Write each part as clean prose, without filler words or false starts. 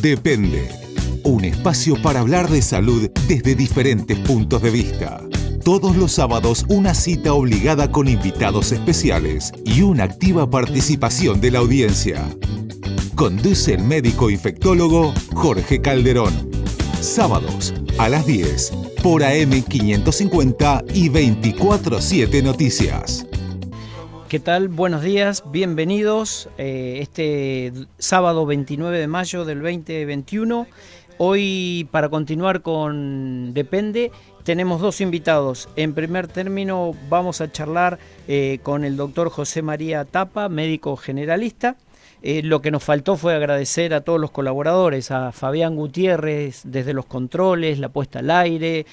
Depende. Un espacio para hablar de salud desde diferentes puntos de vista. Todos los sábados una cita obligada con invitados especiales y una activa participación de la audiencia. Conduce el médico infectólogo Jorge Calderón. Sábados a las 10 por AM 550 y 24/7 Noticias. ¿Qué tal? Buenos días, bienvenidos. Este sábado 29 de mayo del 2021. Hoy, para continuar con Depende, tenemos dos invitados. En primer término vamos a charlar con el doctor José María Tapa, médico generalista. Lo que nos faltó fue agradecer a todos los colaboradores, a Fabián Gutiérrez desde los controles, la puesta al aire,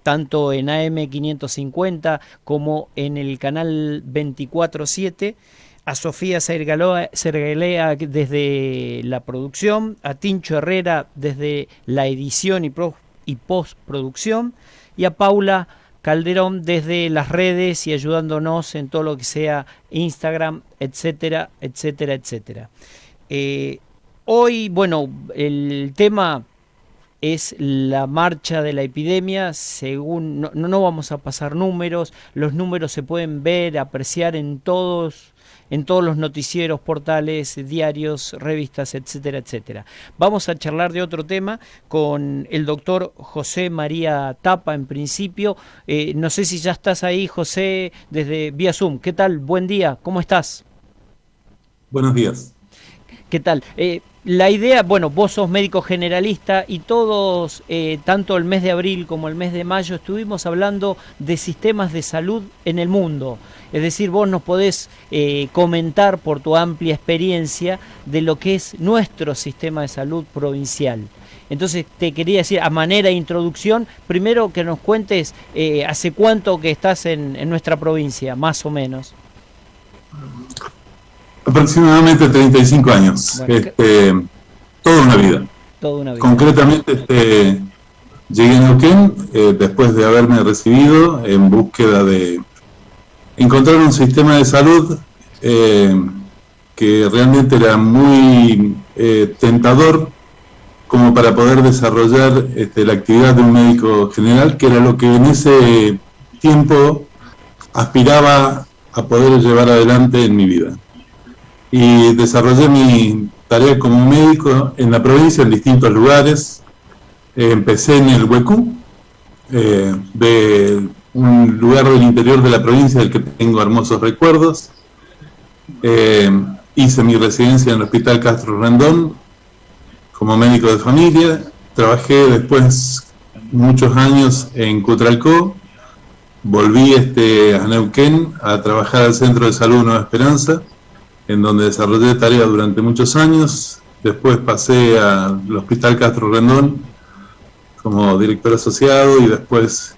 tanto en AM 550 como en el canal 24/7, a Sofía Sergalea desde la producción, a Tincho Herrera desde la edición y postproducción, y a Paula Calderón desde las redes y ayudándonos en todo lo que sea Instagram, etcétera, etcétera, etcétera. Hoy, bueno, el tema es la marcha de la epidemia. Según no vamos a pasar números, los números se pueden ver, apreciar en todos los noticieros, portales, diarios, revistas, etcétera, etcétera. Vamos a charlar de otro tema con el doctor José María Tapa, en principio. No sé si ya estás ahí, José, desde vía Zoom. ¿Qué tal? Buen día, ¿cómo estás? Buenos días. ¿Qué tal? La idea, bueno, vos sos médico generalista y todos, tanto el mes de abril como el mes de mayo, estuvimos hablando de sistemas de salud en el mundo. Es decir, vos nos podés comentar por tu amplia experiencia de lo que es nuestro sistema de salud provincial. Entonces te quería decir, a manera de introducción, primero que nos cuentes hace cuánto que estás en nuestra provincia, más o menos. Aproximadamente 35 años. Bueno, toda una vida. Toda una vida. Concretamente, llegué a Neuquén después de haberme recibido en búsqueda de encontrar un sistema de salud que realmente era muy tentador como para poder desarrollar la actividad de un médico general, que era lo que en ese tiempo aspiraba a poder llevar adelante en mi vida. Y desarrollé mi tarea como médico en la provincia, en distintos lugares. Empecé en el Huecú, de un lugar del interior de la provincia del que tengo hermosos recuerdos. Hice mi residencia en el Hospital Castro Rendón como médico de familia. Trabajé después muchos años en Cutralcó. Volví a Neuquén a trabajar al Centro de Salud Nueva Esperanza, en donde desarrollé tareas durante muchos años. Después pasé al Hospital Castro Rendón como director asociado y después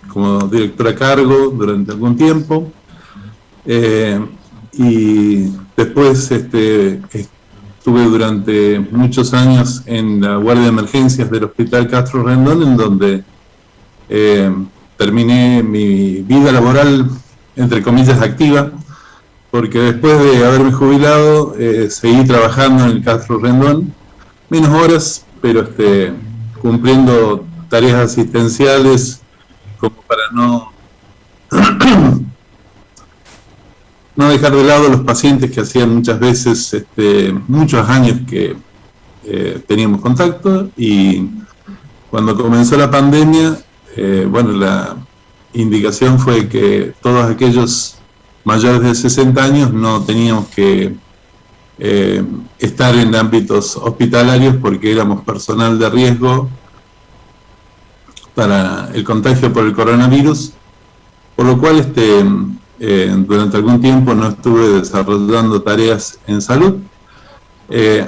como director a cargo durante algún tiempo. Y después estuve durante muchos años en la guardia de emergencias del Hospital Castro Rendón, en donde terminé mi vida laboral, entre comillas, activa, porque después de haberme jubilado seguí trabajando en el Castro Rendón, menos horas, pero cumpliendo tareas asistenciales como para no dejar de lado los pacientes que hacían muchas veces muchos años que teníamos contacto. Y cuando comenzó la pandemia, la indicación fue que todos aquellos mayores de 60 años no teníamos que estar en ámbitos hospitalarios porque éramos personal de riesgo para el contagio por el coronavirus, por lo cual durante algún tiempo no estuve desarrollando tareas en salud,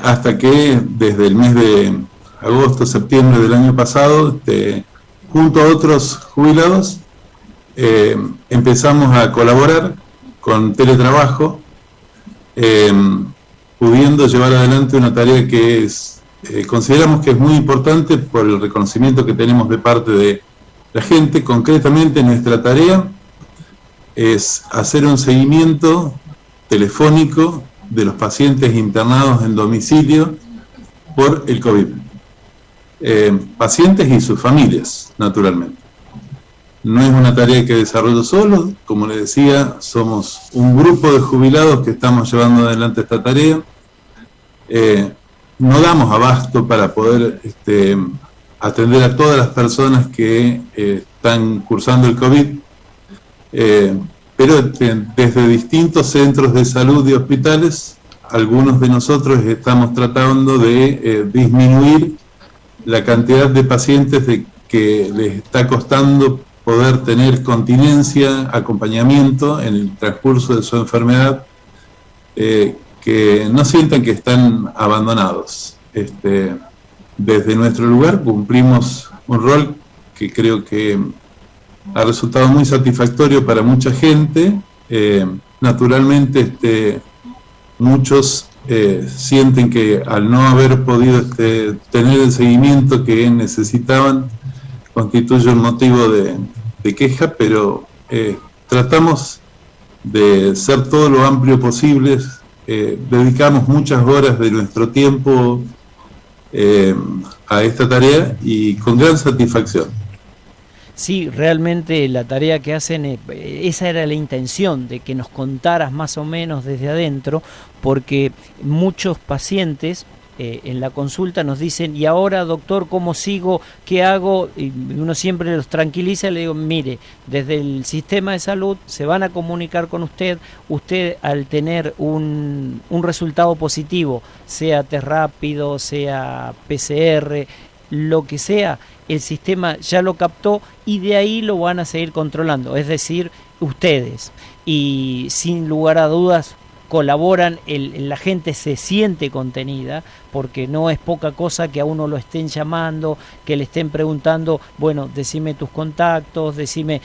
hasta que desde el mes de agosto, septiembre del año pasado, junto a otros jubilados, empezamos a colaborar con teletrabajo, pudiendo llevar adelante una tarea que consideramos que es muy importante por el reconocimiento que tenemos de parte de la gente. Concretamente, nuestra tarea es hacer un seguimiento telefónico de los pacientes internados en domicilio por el COVID. Pacientes y sus familias, naturalmente. No es una tarea que desarrollo solo, como les decía, somos un grupo de jubilados que estamos llevando adelante esta tarea. No damos abasto para poder atender a todas las personas que están cursando el COVID, pero desde distintos centros de salud y hospitales, algunos de nosotros estamos tratando de disminuir la cantidad de pacientes que les está costando poder tener continencia, acompañamiento en el transcurso de su enfermedad, que no sientan que están abandonados. Desde nuestro lugar cumplimos un rol que creo que ha resultado muy satisfactorio para mucha gente. Naturalmente, muchos sienten que al no haber podido tener el seguimiento que necesitaban, constituye un motivo de queja, pero tratamos de ser todo lo amplio posible. Dedicamos muchas horas de nuestro tiempo a esta tarea y con gran satisfacción. Sí, realmente la tarea que hacen, esa era la intención, de que nos contaras más o menos desde adentro, porque muchos pacientes en la consulta nos dicen, y ahora doctor, ¿cómo sigo? ¿Qué hago? Y uno siempre los tranquiliza y le digo, mire, desde el sistema de salud se van a comunicar con usted al tener un resultado positivo, sea test rápido, sea PCR, lo que sea, el sistema ya lo captó y de ahí lo van a seguir controlando, es decir, ustedes, y sin lugar a dudas colaboran, la gente se siente contenida, porque no es poca cosa que a uno lo estén llamando, que le estén preguntando, bueno, decime tus contactos, decime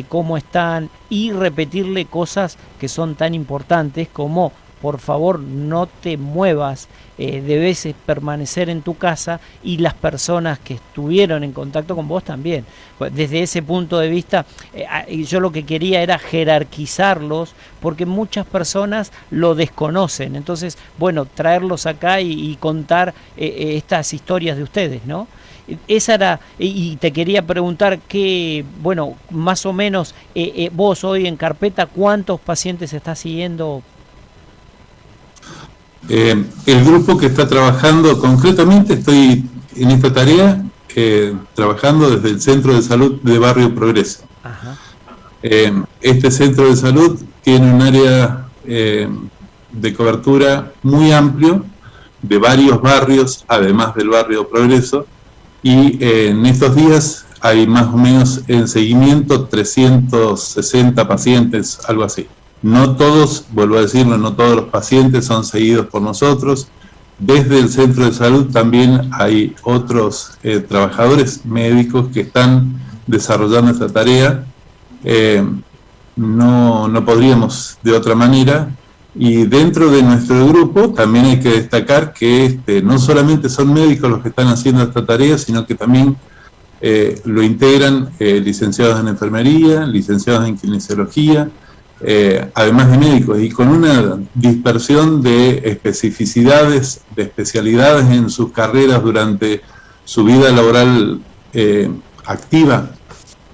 cómo están, y repetirle cosas que son tan importantes como, por favor, no te muevas, debes permanecer en tu casa, y las personas que estuvieron en contacto con vos también. Desde ese punto de vista, yo lo que quería era jerarquizarlos, porque muchas personas lo desconocen. Entonces, bueno, traerlos acá y contar estas historias de ustedes, ¿no? Esa era, y te quería preguntar que, bueno, más o menos, vos hoy en carpeta, ¿cuántos pacientes estás siguiendo? El grupo que está trabajando, concretamente estoy en esta tarea trabajando desde el Centro de Salud de Barrio Progreso. Ajá. Este centro de salud tiene un área de cobertura muy amplio, de varios barrios, además del barrio Progreso, y en estos días hay más o menos en seguimiento 360 pacientes, algo así. No todos, vuelvo a decirlo, no todos los pacientes son seguidos por nosotros. Desde el centro de salud también hay otros trabajadores médicos que están desarrollando esta tarea. No podríamos de otra manera. Y dentro de nuestro grupo también hay que destacar que no solamente son médicos los que están haciendo esta tarea, sino que también lo integran licenciados en enfermería, licenciados en kinesiología, además de médicos, y con una dispersión de especificidades, de especialidades en sus carreras durante su vida laboral activa,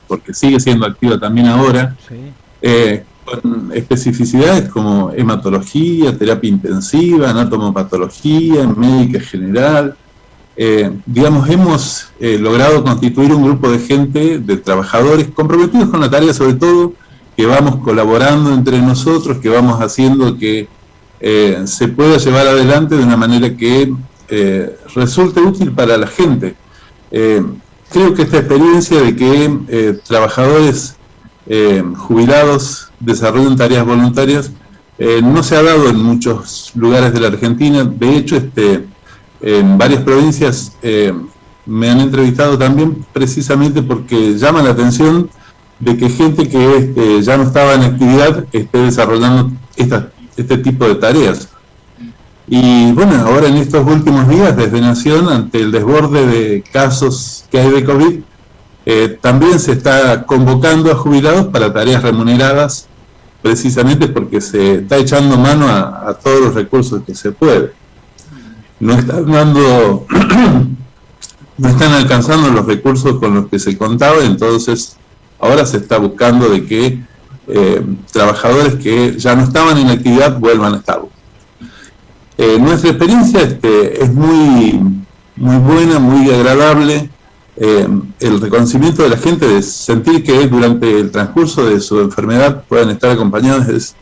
porque sigue siendo activa también ahora, sí. Con especificidades como hematología, terapia intensiva, anatomopatología, médica general. Digamos, hemos logrado constituir un grupo de gente, de trabajadores comprometidos con la tarea, sobre todo, que vamos colaborando entre nosotros, que vamos haciendo que se pueda llevar adelante de una manera que resulte útil para la gente. Creo que esta experiencia de que trabajadores jubilados desarrollen tareas voluntarias no se ha dado en muchos lugares de la Argentina. De hecho, en varias provincias me han entrevistado también precisamente porque llama la atención de que gente que ya no estaba en actividad esté desarrollando este tipo de tareas. Y bueno, ahora en estos últimos días, desde Nación, ante el desborde de casos que hay de COVID, también se está convocando a jubilados para tareas remuneradas, precisamente porque se está echando mano a todos los recursos que se puede. no están dando, no están alcanzando los recursos con los que se contaba, entonces ahora se está buscando de que trabajadores que ya no estaban en actividad vuelvan a estarlo. Nuestra experiencia es muy buena, muy agradable. El reconocimiento de la gente de sentir que durante el transcurso de su enfermedad puedan estar acompañados es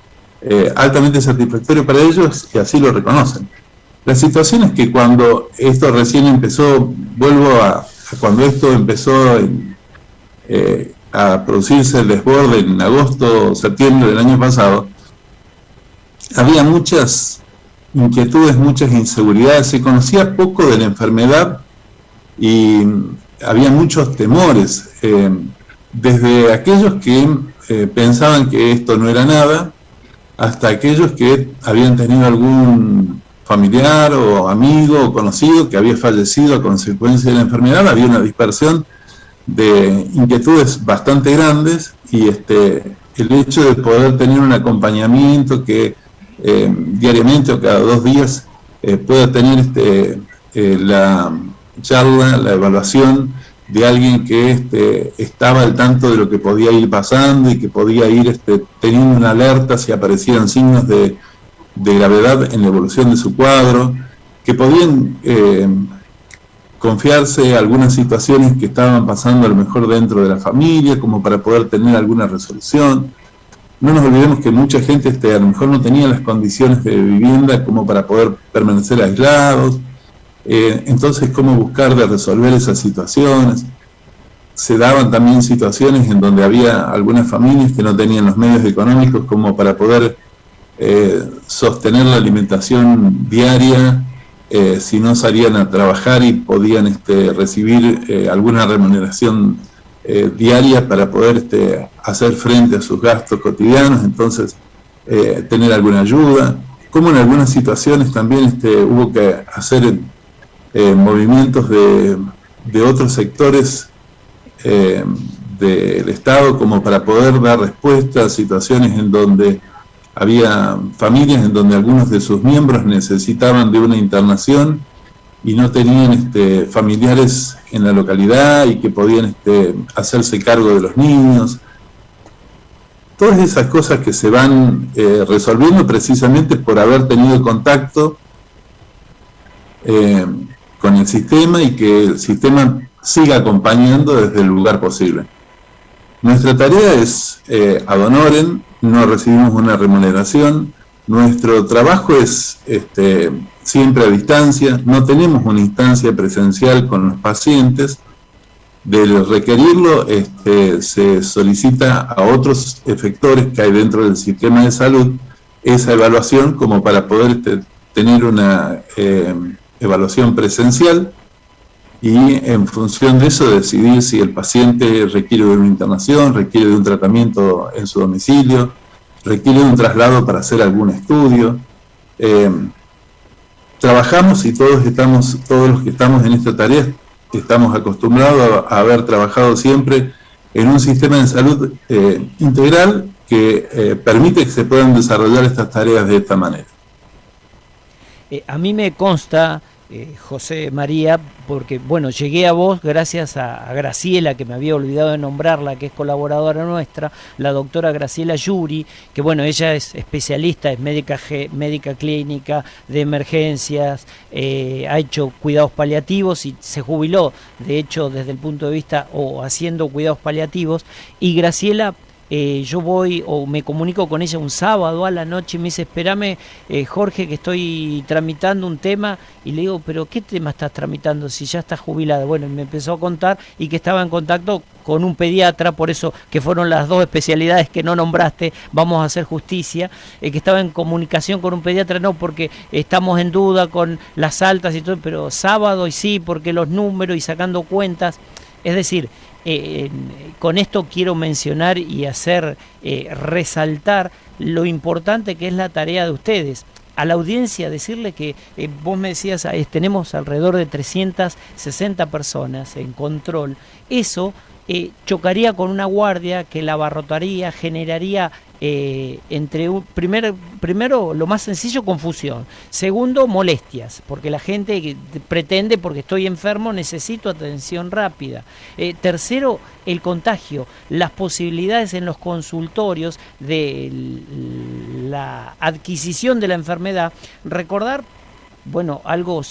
altamente satisfactorio para ellos, y así lo reconocen. La situación es que cuando esto recién empezó, vuelvo a cuando esto empezó a producirse el desborde en agosto o septiembre del año pasado, había muchas inquietudes, muchas inseguridades, se conocía poco de la enfermedad y había muchos temores, desde aquellos que pensaban que esto no era nada, hasta aquellos que habían tenido algún familiar o amigo o conocido que había fallecido a consecuencia de la enfermedad. Había una dispersión de inquietudes bastante grandes, y el hecho de poder tener un acompañamiento que diariamente o cada 2 días pueda tener la charla, la evaluación de alguien que estaba al tanto de lo que podía ir pasando y que podía ir teniendo una alerta si aparecieran signos de gravedad en la evolución de su cuadro, que podían confiarse algunas situaciones que estaban pasando a lo mejor dentro de la familia, como para poder tener alguna resolución. No nos olvidemos que mucha gente a lo mejor no tenía las condiciones de vivienda como para poder permanecer aislados. Entonces, cómo buscar de resolver esas situaciones. Se daban también situaciones en donde había algunas familias que no tenían los medios económicos como para poder sostener la alimentación diaria, si no salían a trabajar y podían recibir alguna remuneración diaria para poder hacer frente a sus gastos cotidianos. Entonces, tener alguna ayuda. Como en algunas situaciones también hubo que hacer movimientos de otros sectores del Estado como para poder dar respuesta a situaciones en donde había familias en donde algunos de sus miembros necesitaban de una internación y no tenían familiares en la localidad y que podían hacerse cargo de los niños. Todas esas cosas que se van resolviendo precisamente por haber tenido contacto con el sistema, y que el sistema siga acompañando desde el lugar posible. Nuestra tarea es ad honorem, no recibimos una remuneración, nuestro trabajo es siempre a distancia, no tenemos una instancia presencial con los pacientes. De requerirlo, se solicita a otros efectores que hay dentro del sistema de salud esa evaluación como para poder tener una evaluación presencial, y en función de eso decidir si el paciente requiere de una internación, requiere de un tratamiento en su domicilio, requiere de un traslado para hacer algún estudio. Trabajamos, y todos los que estamos en esta tarea estamos acostumbrados a haber trabajado siempre en un sistema de salud integral que permite que se puedan desarrollar estas tareas de esta manera. A mí me consta, José María, porque bueno, llegué a vos gracias a Graciela, que me había olvidado de nombrarla, que es colaboradora nuestra, la doctora Graciela Yuri, que bueno, ella es especialista, es médica clínica de emergencias, ha hecho cuidados paliativos y se jubiló, de hecho, desde el punto de vista o haciendo cuidados paliativos. Y Graciela, yo voy o me comunico con ella un sábado a la noche y me dice: espérame, Jorge, que estoy tramitando un tema. Y le digo: ¿pero qué tema estás tramitando si ya estás jubilada? Bueno, y me empezó a contar, y que estaba en contacto con un pediatra, por eso que fueron las 2 especialidades que no nombraste, vamos a hacer justicia, que estaba en comunicación con un pediatra, no, porque estamos en duda con las altas y todo, pero sábado y sí, porque los números y sacando cuentas. Es decir, con esto quiero mencionar y hacer resaltar lo importante que es la tarea de ustedes. A la audiencia decirle que vos me decías, tenemos alrededor de 360 personas en control. Eso chocaría con una guardia que la abarrotaría, generaría entre primero, lo más sencillo, confusión. Segundo, molestias, porque la gente pretende, porque estoy enfermo, necesito atención rápida. Tercero, el contagio, las posibilidades en los consultorios de la adquisición de la enfermedad. Recordar, bueno, algo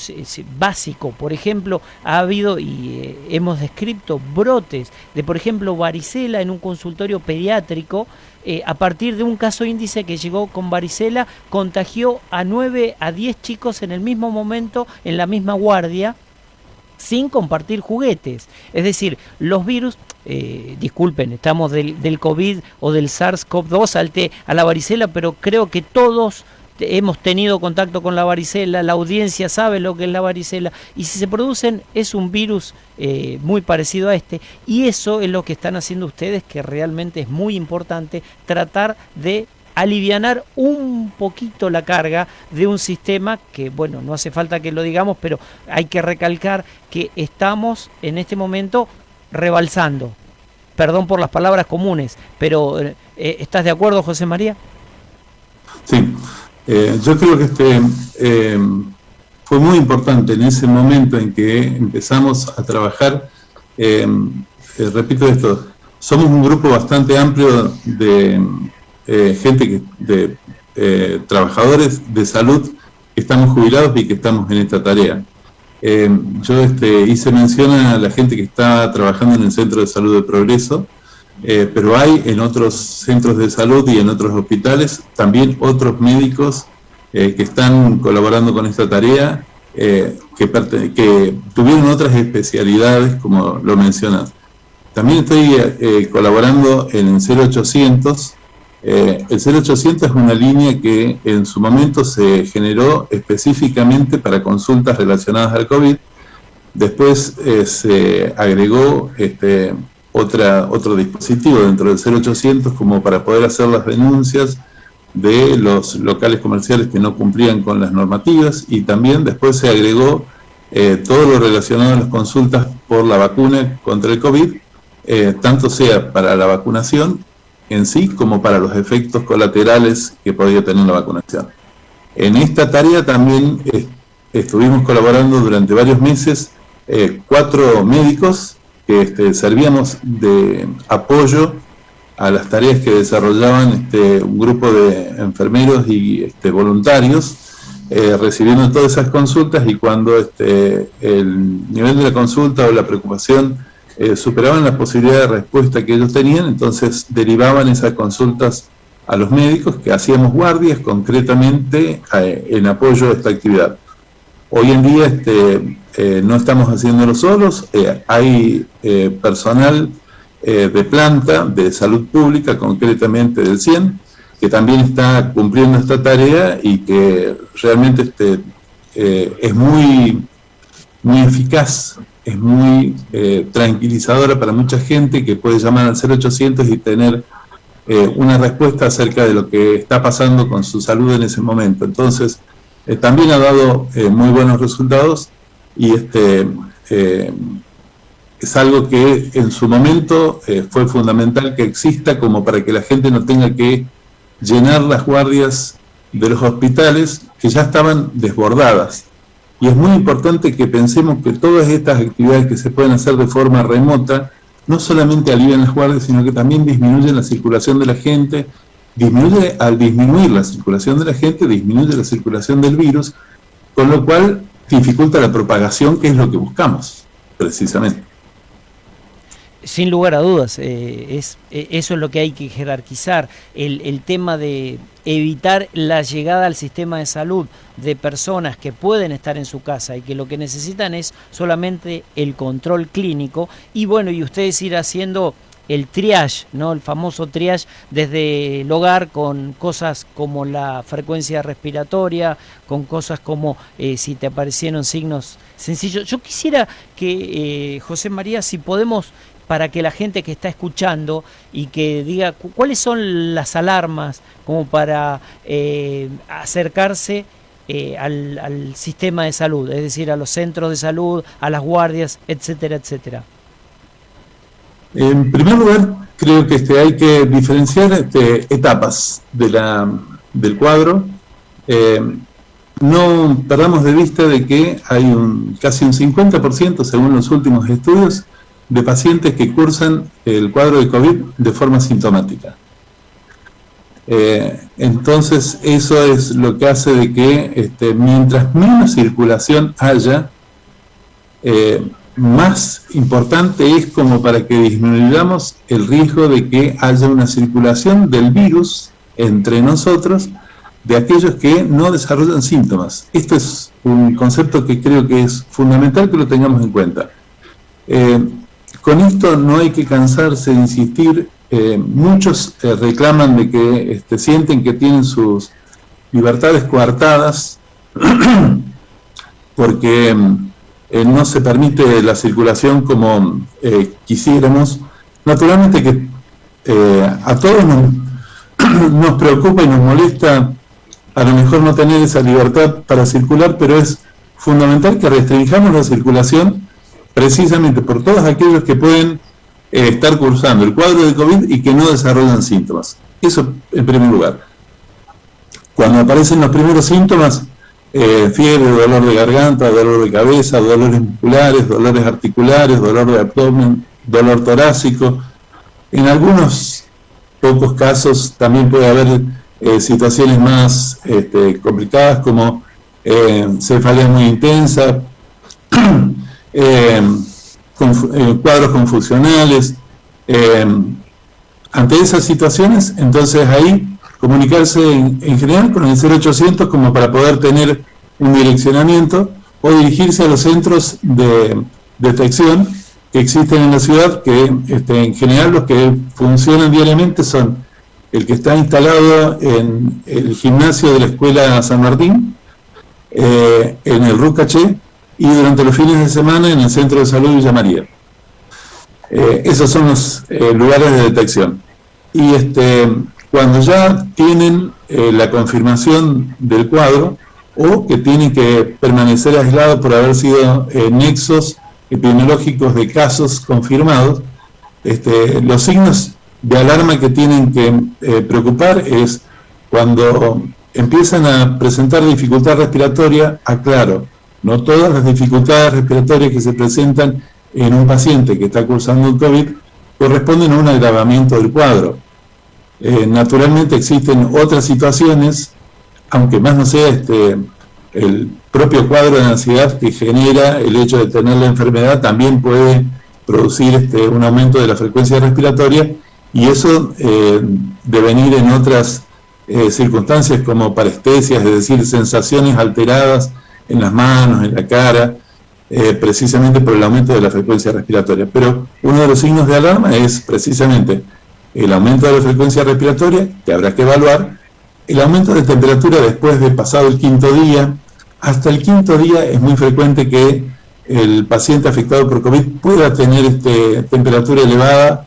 básico, por ejemplo, ha habido y hemos descrito brotes de, por ejemplo, varicela en un consultorio pediátrico, a partir de un caso índice que llegó con varicela, contagió a 9 a 10 chicos en el mismo momento, en la misma guardia, sin compartir juguetes. Es decir, los virus, disculpen, estamos del COVID o del SARS-CoV-2, salté a la varicela, pero creo que todos hemos tenido contacto con la varicela, la audiencia sabe lo que es la varicela, y si se producen es un virus muy parecido a este, y eso es lo que están haciendo ustedes, que realmente es muy importante, tratar de alivianar un poquito la carga de un sistema que, bueno, no hace falta que lo digamos, pero hay que recalcar que estamos en este momento rebalsando. Perdón por las palabras comunes, pero ¿estás de acuerdo, José María? Sí. Yo creo que fue muy importante en ese momento en que empezamos a trabajar. Repito esto, somos un grupo bastante amplio de gente, trabajadores de salud que estamos jubilados y que estamos en esta tarea. Yo hice mención a la gente que está trabajando en el Centro de Salud de Progreso, pero hay en otros centros de salud y en otros hospitales también otros médicos que están colaborando con esta tarea, que tuvieron otras especialidades, como lo mencionas. También estoy colaborando en el 0800. El 0800 es una línea que en su momento se generó específicamente para consultas relacionadas al COVID. Después se agregó otro dispositivo dentro del 0800 como para poder hacer las denuncias de los locales comerciales que no cumplían con las normativas, y también después se agregó todo lo relacionado a las consultas por la vacuna contra el COVID, tanto sea para la vacunación en sí como para los efectos colaterales que podía tener la vacunación. En esta tarea también estuvimos colaborando durante varios meses 4 médicos que servíamos de apoyo a las tareas que desarrollaban un grupo de enfermeros y voluntarios, recibiendo todas esas consultas, y cuando el nivel de la consulta o la preocupación superaban la posibilidad de respuesta que ellos tenían, entonces derivaban esas consultas a los médicos, que hacíamos guardias concretamente en apoyo a esta actividad. Hoy en día no estamos haciéndolo solos, hay personal de planta de salud pública, concretamente del CIEN, que también está cumpliendo esta tarea y que realmente es muy, muy eficaz, es muy tranquilizadora para mucha gente que puede llamar al 0800 y tener una respuesta acerca de lo que está pasando con su salud en ese momento. Entonces, también ha dado muy buenos resultados, y es algo que en su momento fue fundamental que exista, como para que la gente no tenga que llenar las guardias de los hospitales que ya estaban desbordadas. Y es muy importante que pensemos que todas estas actividades que se pueden hacer de forma remota no solamente alivian las guardias, sino que también disminuyen la circulación de la gente. Al disminuir la circulación de la gente, disminuye la circulación del virus, con lo cual dificulta la propagación, que es lo que buscamos, precisamente. Sin lugar a dudas, eso es lo que hay que jerarquizar, el tema de evitar la llegada al sistema de salud de personas que pueden estar en su casa y que lo que necesitan es solamente el control clínico, y bueno, y ustedes ir haciendo el triage, ¿no? El famoso triage desde el hogar, con cosas como la frecuencia respiratoria, con cosas como si te aparecieron signos sencillos. Yo quisiera que, José María, si podemos, para que la gente que está escuchando y que diga cuáles son las alarmas como para acercarse al sistema de salud, es decir, a los centros de salud, a las guardias, etcétera, etcétera. En primer lugar, creo que hay que diferenciar etapas del cuadro. No perdamos de vista de que hay casi un 50%, según los últimos estudios, de pacientes que cursan el cuadro de COVID de forma sintomática. Entonces, eso es lo que hace de que mientras menos circulación haya, más importante es como para que disminuyamos el riesgo de que haya una circulación del virus entre nosotros, de aquellos que no desarrollan síntomas. Esto es un concepto que creo que es fundamental que lo tengamos en cuenta. Con esto no hay que cansarse de insistir. Muchos reclaman de que sienten que tienen sus libertades coartadas porque no se permite la circulación como quisiéramos. Naturalmente que a todos nos preocupa y nos molesta a lo mejor no tener esa libertad para circular, pero es fundamental que restringamos la circulación precisamente por todos aquellos que pueden estar cursando el cuadro de COVID y que no desarrollan síntomas. Eso en primer lugar. Cuando aparecen los primeros síntomas, fiebre, dolor de garganta, dolor de cabeza, dolores musculares, dolores articulares, dolor de abdomen, dolor torácico. En algunos pocos casos también puede haber situaciones más complicadas como cefalea muy intensa, cuadros confusionales. Ante esas situaciones, entonces ahí comunicarse en general con el 0800 como para poder tener un direccionamiento o dirigirse a los centros de detección que existen en la ciudad, que en general los que funcionan diariamente son el que está instalado en el gimnasio de la Escuela San Martín, en el Rucaché, y durante los fines de semana en el Centro de Salud Villa María. Esos son los lugares de detección. Y cuando ya tienen la confirmación del cuadro, o que tienen que permanecer aislados por haber sido nexos epidemiológicos de casos confirmados, los signos de alarma que tienen que preocupar es cuando empiezan a presentar dificultad respiratoria. Aclaro, no todas las dificultades respiratorias que se presentan en un paciente que está cursando un COVID corresponden a un agravamiento del cuadro. Naturalmente existen otras situaciones, aunque más no sea el propio cuadro de ansiedad que genera el hecho de tener la enfermedad, también puede producir un aumento de la frecuencia respiratoria, y eso devenir en otras circunstancias como parestesias, es decir, sensaciones alteradas en las manos, en la cara, precisamente por el aumento de la frecuencia respiratoria. Pero uno de los signos de alarma es precisamente el aumento de la frecuencia respiratoria, que habrá que evaluar, el aumento de temperatura después de pasado el quinto día. Hasta el quinto día es muy frecuente que el paciente afectado por COVID pueda tener temperatura elevada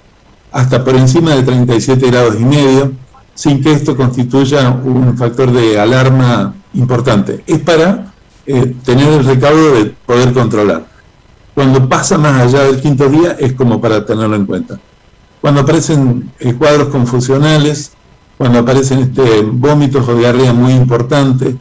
hasta por encima de 37 grados y medio, sin que esto constituya un factor de alarma importante. Es para tener el recaudo de poder controlar. Cuando pasa más allá del quinto día es como para tenerlo en cuenta. Cuando aparecen cuadros confusionales, cuando aparecen vómitos o diarrea muy importante,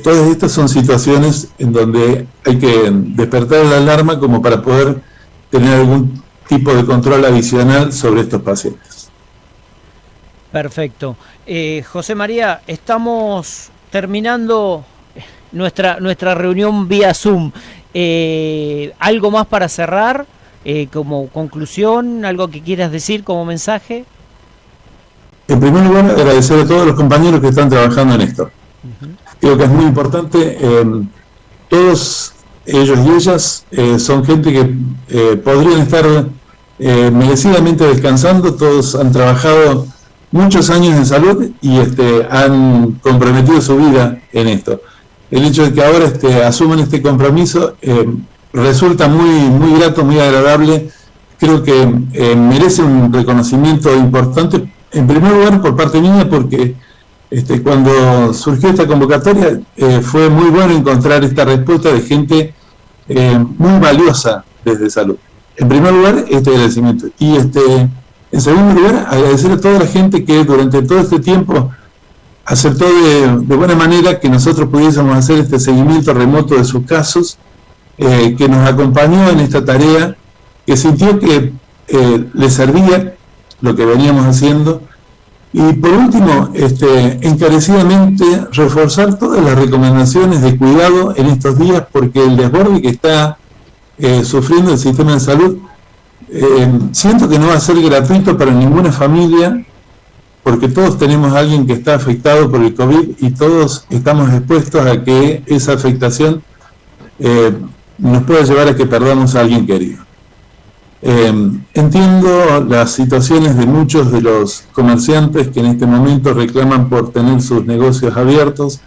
todas estas son situaciones en donde hay que despertar la alarma como para poder tener algún tipo de control adicional sobre estos pacientes. Perfecto. José María, estamos terminando nuestra reunión vía Zoom. ¿Algo más para cerrar? Como conclusión, ¿algo que quieras decir como mensaje? En primer lugar, agradecer a todos los compañeros que están trabajando en esto. Creo que es muy importante. Todos ellos y ellas son gente que podrían estar merecidamente descansando. Todos han trabajado muchos años en salud y han comprometido su vida en esto. El hecho de que ahora asuman este compromiso resulta muy grato, muy agradable. Creo que merece un reconocimiento importante, en primer lugar por parte mía, porque cuando surgió esta convocatoria fue muy bueno encontrar esta respuesta de gente muy valiosa desde salud. en primer lugar, este agradecimiento. Y en segundo lugar, agradecer a toda la gente que durante todo este tiempo aceptó de buena manera que nosotros pudiésemos hacer este seguimiento remoto de sus casos, que nos acompañó en esta tarea, que sintió que le servía lo que veníamos haciendo. Y por último, encarecidamente reforzar todas las recomendaciones de cuidado en estos días, porque el desborde que está sufriendo el sistema de salud, siento que no va a ser gratuito para ninguna familia, porque todos tenemos a alguien que está afectado por el COVID y todos estamos expuestos a que esa afectación nos pueda llevar a que perdamos a alguien querido. Entiendo las situaciones de muchos de los comerciantes que en este momento reclaman por tener sus negocios abiertos,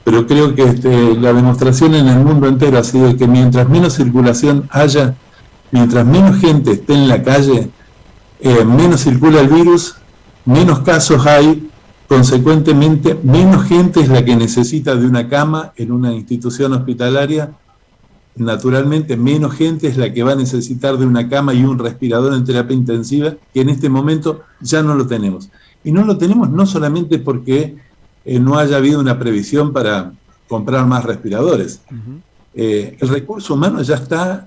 pero creo que la demostración en el mundo entero ha sido que mientras menos circulación haya, mientras menos gente esté en la calle, menos circula el virus, menos casos hay, consecuentemente menos gente es la que necesita de una cama en una institución hospitalaria, naturalmente menos gente es la que va a necesitar de una cama y un respirador en terapia intensiva, que en este momento ya no lo tenemos. Y no lo tenemos no solamente porque no haya habido una previsión para comprar más respiradores. Uh-huh. El recurso humano ya está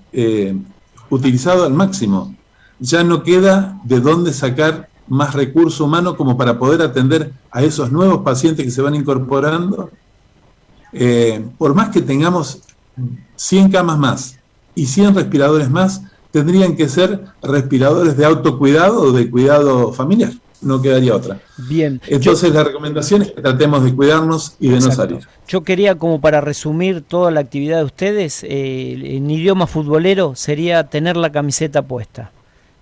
utilizado al máximo. Ya no queda de dónde sacar más recurso humano como para poder atender a esos nuevos pacientes que se van incorporando. Por más que tengamos 100 camas más y 100 respiradores más, tendrían que ser respiradores de autocuidado o de cuidado familiar. No quedaría otra. Bien. Entonces la recomendación es que tratemos de cuidarnos y de no salir. Yo quería, como para resumir toda la actividad de ustedes, en idioma futbolero, sería tener la camiseta puesta.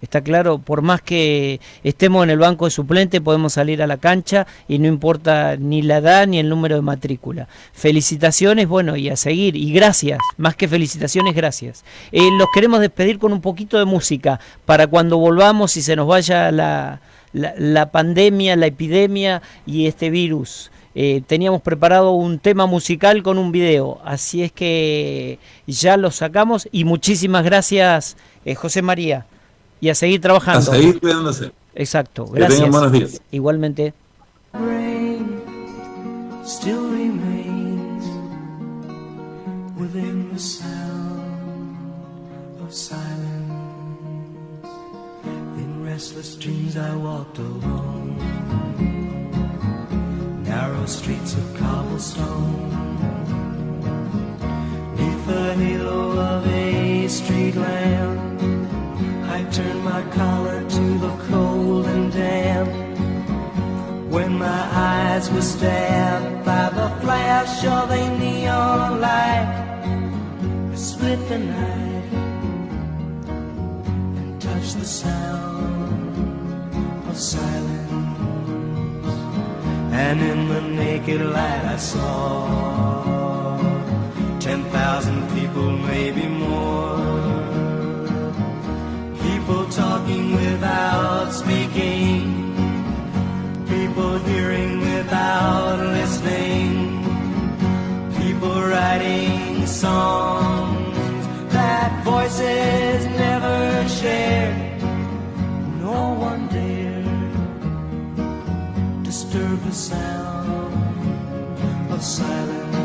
Está claro, por más que estemos en el banco de suplente, podemos salir a la cancha y no importa ni la edad ni el número de matrícula. Felicitaciones, bueno, y a seguir, y gracias, más que felicitaciones, gracias. Los queremos despedir con un poquito de música, para cuando volvamos y se nos vaya la pandemia, la epidemia y este virus. Teníamos preparado un tema musical con un video, así es que ya lo sacamos, y muchísimas gracias, José María. Y a seguir trabajando. A seguir cuidándose. Exacto, gracias. Que tengan buenos días. Igualmente. Still remains within the sound of silence. In restless dreams I walked alone, narrow streets of cobblestone, neath the halo of a street lamp. I turned my collar to the cold and damp. When my eyes were stabbed by the flash of a neon light, I split the night and touched the sound of silence. And in the naked light I saw 10,000 people, maybe more. People talking without speaking, people hearing without listening, people writing songs that voices never shared. No one dared disturb the sound of silence.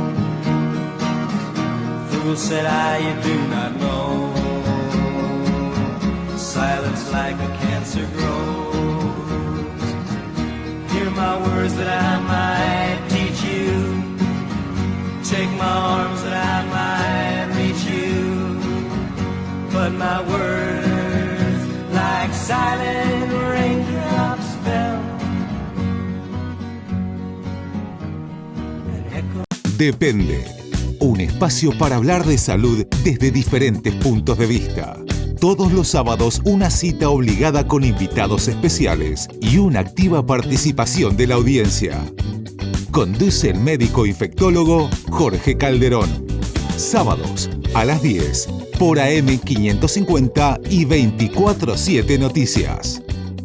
Fool, said I, you do not know. Silence like a cancer grows. Hear my words that I might teach you. Take my arms that I might reach you. But my words, like silent raindrops, fell and echoed. Depende. Un espacio para hablar de salud desde diferentes puntos de vista. Todos los sábados una cita obligada con invitados especiales y una activa participación de la audiencia. Conduce el médico infectólogo Jorge Calderón. Sábados a las 10 por AM 550 y 24/7 Noticias.